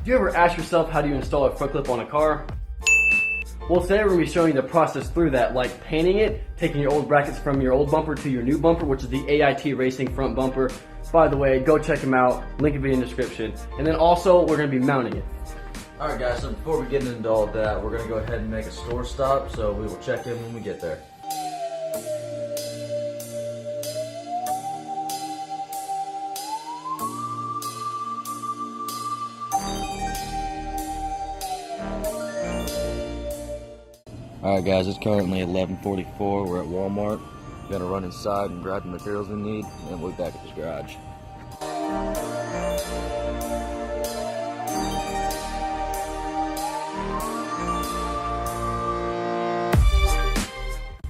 Do you ever ask yourself, how do you install a front clip on a car? Well, today we're going to be showing you the process through that, like painting it, taking your old brackets from your old bumper to your new bumper, which is the AIT Racing front bumper. By the way, go check them out, link in the video description. And then also, we're going to be mounting it. Alright guys, so before we get into all of that, we're going to go ahead and make a store stop, so we will check in when we get there. Alright guys, it's currently 11:44. We're at Walmart. We're gonna run inside and grab the materials we need, and then we'll be back at this garage.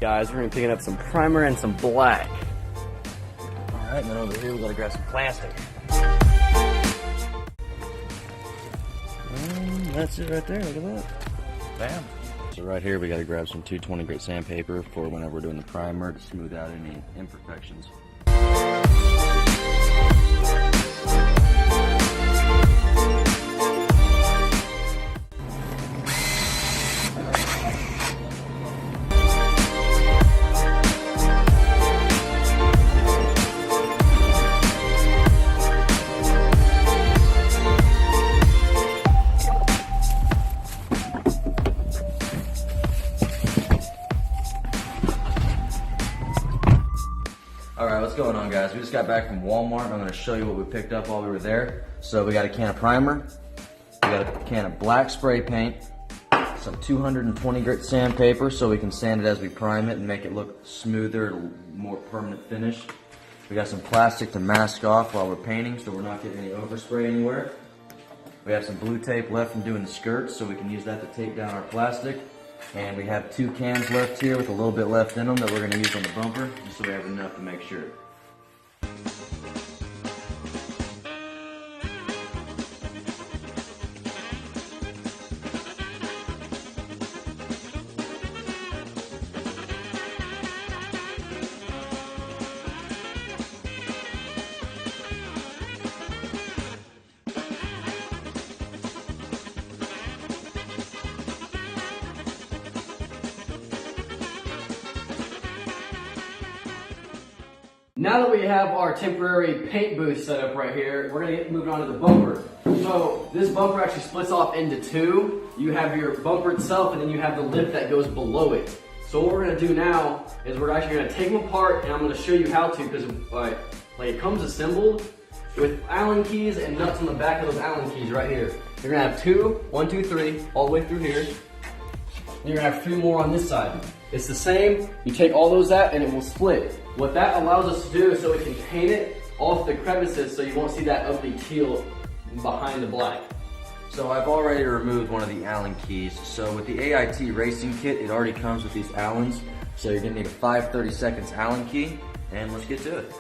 Guys, we're gonna be picking up some primer and some black. Alright, and then over here we gotta grab some plastic. And that's it right there, look at that. Bam. So right here we got to grab some 220 grit sandpaper for whenever we're doing the primer to smooth out any imperfections. Alright, what's going on guys? We just got back from Walmart and I'm going to show you what we picked up while we were there. So we got a can of primer, we got a can of black spray paint, some 220 grit sandpaper so we can sand it as we prime it and make it look smoother, more permanent finish. We got some plastic to mask off while we're painting so we're not getting any overspray anywhere. We have some blue tape left from doing the skirts so we can use that to tape down our plastic. And we have 2 cans left here with a little bit left in them that we're going to use on the bumper, just so we have enough to make sure. Now that we have our temporary paint booth set up right here, we're going to get moving on to the bumper. So this bumper actually splits off into 2. You have your bumper itself and then you have the lip that goes below it. So what we're going to do now is we're actually going to take them apart and I'm going to show you how to, because like it comes assembled with Allen keys and nuts on the back of those Allen keys right here. You're going to have 2, 1, 2, 3, all the way through here. And you're going to have 3 more on this side. It's the same, you take all those out and it will split. What that allows us to do is so we can paint it off the crevices so you won't see that ugly teal behind the black. So I've already removed one of the Allen keys. So with the AIT Racing Kit, it already comes with these Allens. So you're gonna need a 5/32 Allen key, and let's get to it.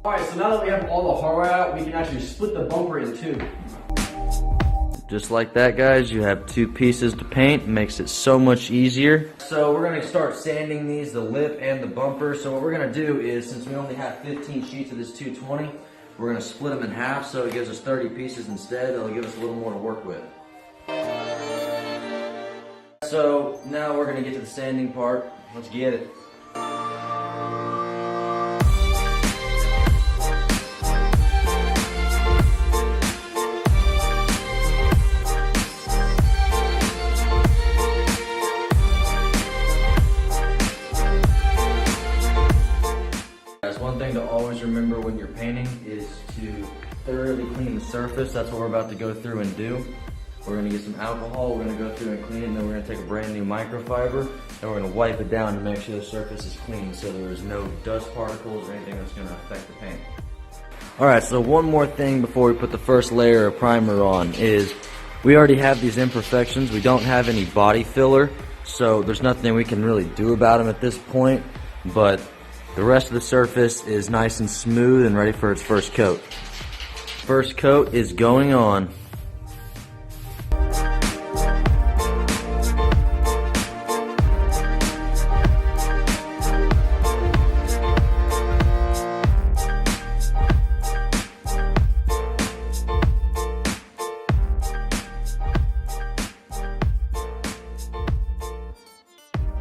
Alright, so now that we have all the hardware out, we can actually split the bumper in 2. Just like that, guys, you have 2 pieces to paint. It makes it so much easier. So we're gonna start sanding these, the lip and the bumper. So what we're gonna do is, since we only have 15 sheets of this 220, we're gonna split them in half so it gives us 30 pieces instead. It'll give us a little more to work with. So now we're gonna get to the sanding part. Let's get it. One thing to always remember when you're painting is to thoroughly clean the surface. That's what we're about to go through and do. We're going to get some alcohol, we're going to go through and clean it, and then we're going to take a brand new microfiber and we're going to wipe it down to make sure the surface is clean so there is no dust particles or anything that's going to affect the paint. Alright, so one more thing before we put the first layer of primer on is we already have these imperfections. We don't have any body filler, so there's nothing we can really do about them at this point, but the rest of the surface is nice and smooth and ready for its first coat. first coat is going on.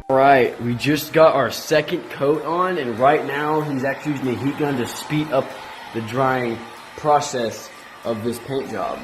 Alright, we just got our second coat on, and right now he's actually using a heat gun to speed up the drying process of this paint job.